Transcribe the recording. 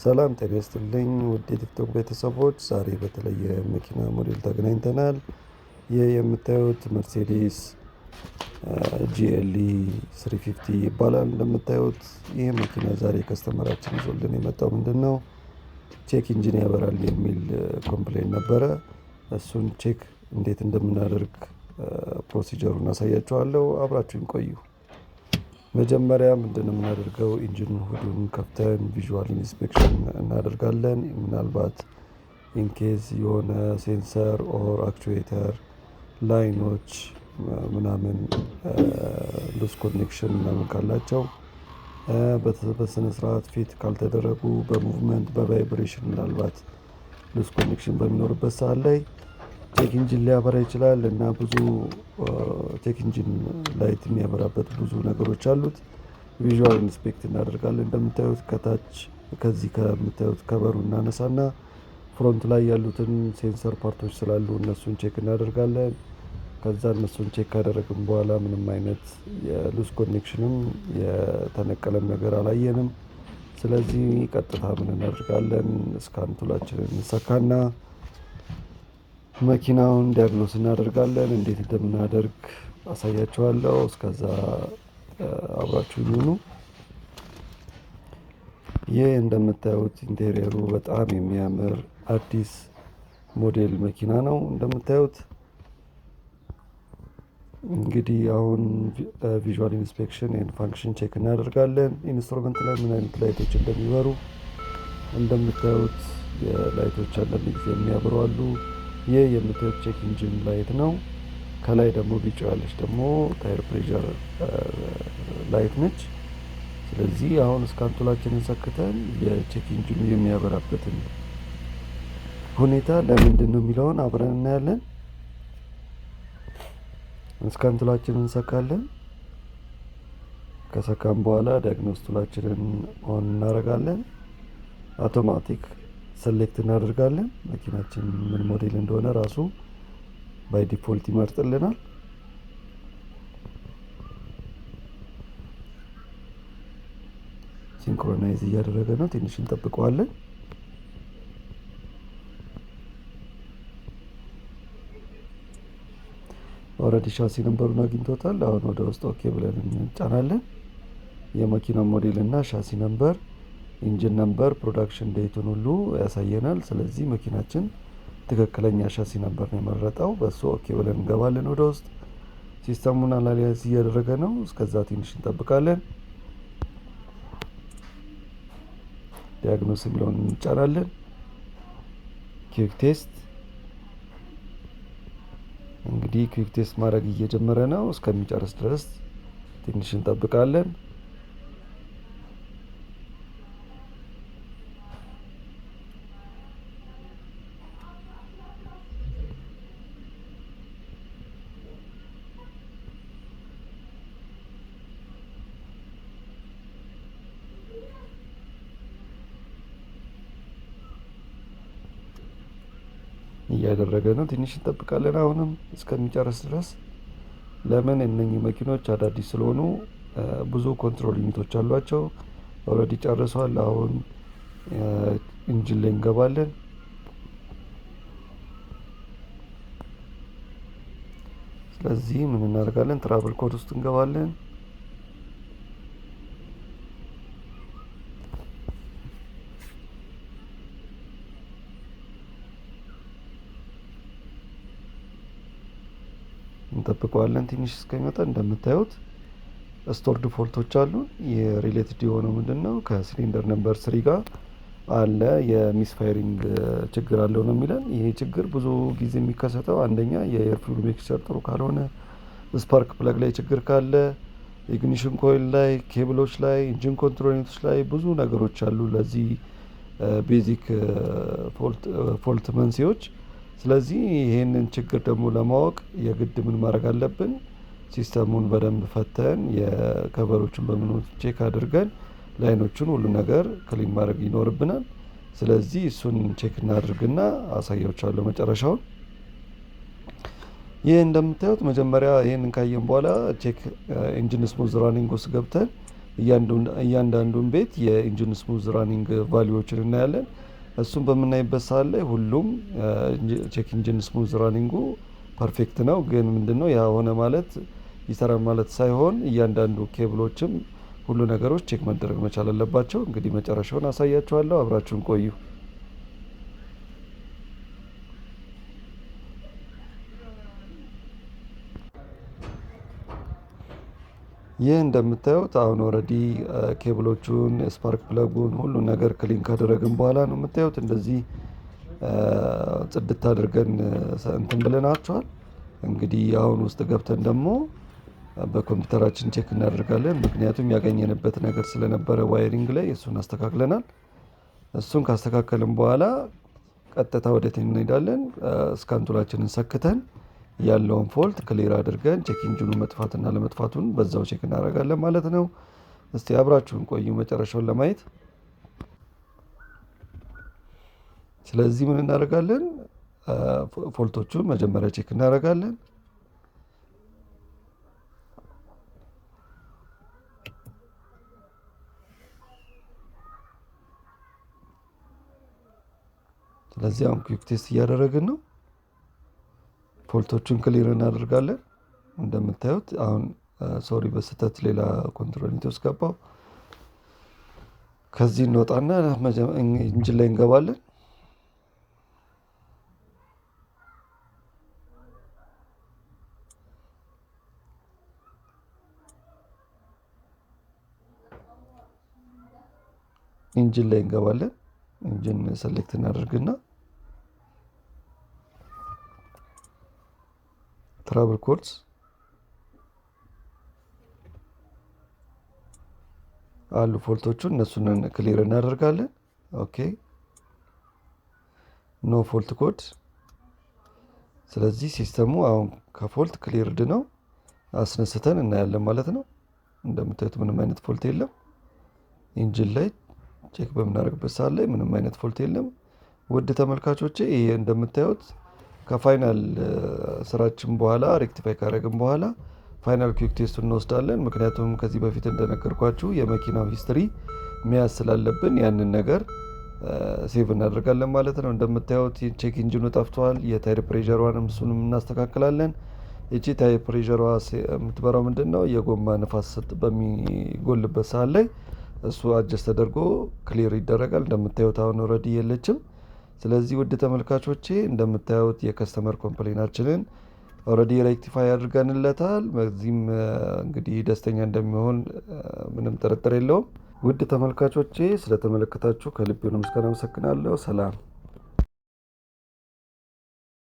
ሰላም ጤና ይስጥልኝ ውድ የቲክቶክ ቤተሰቦች፣ ዛሬ በተለየ መኪና ሞዴል ተገናኝተናል። ይህ የምታዩት መርሴዲስ ጂኤልኢ 350 ይባላል። እንደምታዩት ይህ መኪና ዛሬ ከስተመራችን ይዞልን የመጣው ምንድን ነው? ቼክ ኢንጂን ያበራል የሚል ኮምፕሌን ነበረ። እሱን ቼክ እንዴት እንደምናደርግ ፕሮሲጀሩን አሳያችኋለሁ። አብራችሁን ቆዩ። መጀመሪያ ምንድነው የምናደርገው? ኢንጂን ሁዱን ከፍተን ቪዥዋል ኢንስፔክሽን እናደርጋለን። ምናልባት ኢንኬዝ የሆነ ሴንሰር ኦር አክቹዌተር ላይኖች ምናምን ሉስ ኮኔክሽን ምናምን ካላቸው በስነ ስርዓት ፊት ካልተደረጉ በሙቭመንት በቫይብሬሽን ምናልባት ሉስ ኮኔክሽን በሚኖርበት ሰዓት ላይ ቼክ ኢንጂን ሊያበራ ይችላል እና ብዙ ቼክ ኢንጂን ላይት የሚያበራበት ብዙ ነገሮች አሉት። ቪዥዋል ኢንስፔክት እናደርጋለን። እንደምታዩት ከታች ከዚህ ከምታዩት ከበሩ እናነሳና ፍሮንት ላይ ያሉትን ሴንሰር ፓርቶች ስላሉ እነሱን ቼክ እናደርጋለን። ከዛ እነሱን ቼክ ካደረግን በኋላ ምንም አይነት የሉስ ኮኔክሽንም የተነቀለም ነገር አላየንም። ስለዚህ ቀጥታ ምን እናደርጋለን? ስካን ቱላችንን እንሰካና መኪናውን ዲያግኖስ እናደርጋለን። እንዴት እንደምናደርግ አሳያችኋለሁ። እስከዛ አብራችሁኝ ሁኑ። ይህ እንደምታዩት ኢንቴሪየሩ በጣም የሚያምር አዲስ ሞዴል መኪና ነው። እንደምታዩት እንግዲህ አሁን ቪዥዋል ኢንስፔክሽን ኤንድ ፋንክሽን ቼክ እናደርጋለን። ኢንስትሩመንት ላይ ምን አይነት ላይቶች እንደሚበሩ እንደምታዩት የላይቶች አንዳንድ ጊዜ የሚያበሩ አሉ። ይህ የምታዩት ቼክ ኢንጂን ላይት ነው። ከላይ ደግሞ ቢጫ ያለች ደግሞ ታይር ፕሬዠር ላይት ነች። ስለዚህ አሁን ስካን ቱላችንን ሰክተን የቼክ ኢንጂኑ የሚያበራበትን ሁኔታ ለምንድን ነው የሚለውን አብረን እናያለን። ስካን ቱላችንን እንሰካለን። ከሰካም በኋላ ዲያግኖስ ቱላችንን ኦን እናደርጋለን። አውቶማቲክ ሰሌክት እናደርጋለን። መኪናችን ምን ሞዴል እንደሆነ ራሱ ባይ ዲፎልት ይመርጥልናል። ሲንክሮናይዝ እያደረገ ነው። ትንሽ እንጠብቀዋለን። ኦልሬዲ ሻሲ ነምበሩን አግኝቶታል። አሁን ወደ ውስጥ ኦኬ ብለን እንጫናለን። የመኪናው ሞዴል እና ሻሲ ነምበር፣ ኢንጂን ነምበር፣ ፕሮዳክሽን ዴቱን ሁሉ ያሳየናል። ስለዚህ መኪናችን ትክክለኛ ሻሲ ነምበር ነው የመረጠው። በሱ ኦኬ ብለን እንገባለን ወደ ውስጥ። ሲስተሙን አናላይዝ እያደረገ ነው። እስከዛ ትንሽ እንጠብቃለን። ዲያግኖስ የሚለውን እንጫናለን። ኩዊክ ቴስት እንግዲህ ኩዊክ ቴስት ማድረግ እየጀመረ ነው። እስከሚጨርስ ድረስ ትንሽ እንጠብቃለን። እያደረገ ነው። ትንሽ እንጠብቃለን አሁንም እስከሚጨርስ ድረስ። ለምን? እነኚህ መኪኖች አዳዲስ ስለሆኑ ብዙ ኮንትሮል ዩኒቶች አሏቸው። ኦልሬዲ ጨርሷል። አሁን ኢንጂን ላይ እንገባለን። ስለዚህ ምን እናደርጋለን? ትራቭል ኮድ ውስጥ እንገባለን። እንጠብቀዋለን ትንሽ እስከሚመጣ። እንደምታዩት ስቶርድ ፎልቶች አሉ። የሪሌትድ የሆነው ምንድነው? ከሲሊንደር ነምበር 3 ጋር አለ የሚስፋይሪንግ ችግር አለው ነው የሚለን። ይሄ ችግር ብዙ ጊዜ የሚከሰተው አንደኛ የኤር ፍሉድ ሚክስቸር ጥሩ ካልሆነ፣ ስፓርክ ፕለግ ላይ ችግር ካለ፣ ኢግኒሽን ኮይል ላይ፣ ኬብሎች ላይ፣ ኢንጂን ኮንትሮል ዩኒቶች ላይ ብዙ ነገሮች አሉ ለዚህ ቤዚክ ፎልት መንስኤዎች። ስለዚህ ይሄንን ችግር ደግሞ ለማወቅ የግድ ምን ማድረግ አለብን? ሲስተሙን በደንብ ፈተን የከቨሮችን በምን ቼክ አድርገን ላይኖቹን ሁሉ ነገር ክሊን ማድረግ ይኖርብናል። ስለዚህ እሱን ቼክ እናድርግና አሳያችኋለሁ መጨረሻውን። ይህ እንደምታዩት መጀመሪያ ይህንን ካየን በኋላ ቼክ ኢንጂን ስሙዝ ራኒንግ ውስጥ ገብተን እያንዳንዱን ቤት የኢንጂን ስሙዝ ራኒንግ ቫሊዎችን እናያለን። እሱን በምናይበት ሰዓት ላይ ሁሉም ቼክ ኢንጂን ስሙዝ ራኒንጉ ፐርፌክት ነው። ግን ምንድነው ያ ሆነ ማለት ይሰራል ማለት ሳይሆን እያንዳንዱ ኬብሎችም ሁሉ ነገሮች ቼክ መደረግ መቻል አለባቸው። እንግዲህ መጨረሻውን አሳያችኋለሁ፣ አብራችሁን ቆዩ። ይህ እንደምታዩት አሁን ኦልሬዲ ኬብሎቹን ስፓርክ ፕለጉን ሁሉን ነገር ክሊን ካደረግን በኋላ ነው የምታዩት። እንደዚህ ጽድት አድርገን እንትን ብለናቸዋል። እንግዲህ አሁን ውስጥ ገብተን ደግሞ በኮምፒውተራችን ቼክ እናደርጋለን። ምክንያቱም ያገኘንበት ነገር ስለነበረ ዋይሪንግ ላይ እሱን አስተካክለናል። እሱን ካስተካከልን በኋላ ቀጥታ ወዴት እንሄዳለን? ስካን ቱላችንን ሰክተን ያለውን ፎልት ክሊር አድርገን ቼክ ኢንጂኑ መጥፋትና ለመጥፋቱን በዛው ቼክ እናደርጋለን ማለት ነው። እስቲ አብራችሁን ቆዩ መጨረሻውን ለማየት። ስለዚህ ምን እናደርጋለን? ፎልቶቹን መጀመሪያ ቼክ እናደርጋለን። ስለዚህ አሁን ኩዊክ ቴስት እያደረግን ነው። ፎልቶቹን ክሊር እናደርጋለን። እንደምታዩት አሁን ሶሪ በስተት ሌላ ኮንትሮል ውስጥ ገባው። ከዚህ እንወጣና ኢንጂን ላይ እንገባለን። ኢንጂን ላይ እንገባለን። ኢንጂን ሰሌክት እናደርግና ትራብል ኮድስ አሉ ፎልቶቹን እነሱን ክሊር እናደርጋለን። ኦኬ ኖ ፎልት ኮድ። ስለዚህ ሲስተሙ አሁን ከፎልት ክሊርድ ነው። አስነስተን እናያለን ማለት ነው። እንደምታዩት ምንም አይነት ፎልት የለም። ኢንጂን ላይ ቼክ በምናደርግበት ሰዓት ላይ ምንም አይነት ፎልት የለም። ውድ ተመልካቾቼ ይሄ እንደምታዩት ከፋይናል ስራችን በኋላ ሬክቲፋይ ካደረግን በኋላ ፋይናል ኩዊክ ቴስት እንወስዳለን። ምክንያቱም ከዚህ በፊት እንደነገርኳችሁ የመኪናው ሂስትሪ መያዝ ስላለብን ያንን ነገር ሴቭ እናደርጋለን ማለት ነው። እንደምታዩት ቼክ ኢንጂኑ ጠፍቷል። የታይር ፕሬሸሯንም እሱንም እናስተካክላለን። እቺ ታይር ፕሬሸሯ የምትበራው ምንድነው የጎማ ንፋስ በሚጎልበት ሰዓት ላይ እሱ አጀስት ተደርጎ ክሊር ይደረጋል። እንደምታዩት አሁን ኦልሬዲ የለችም። ስለዚህ ውድ ተመልካቾቼ እንደምታዩት የከስተመር ኮምፕሌናችንን ኦልሬዲ ሬክቲፋይ አድርገንለታል። በዚህም እንግዲህ ደስተኛ እንደሚሆን ምንም ጥርጥር የለውም። ውድ ተመልካቾቼ ስለተመለከታችሁ ከልብ ነው ምስጋና አመሰግናለሁ። ሰላም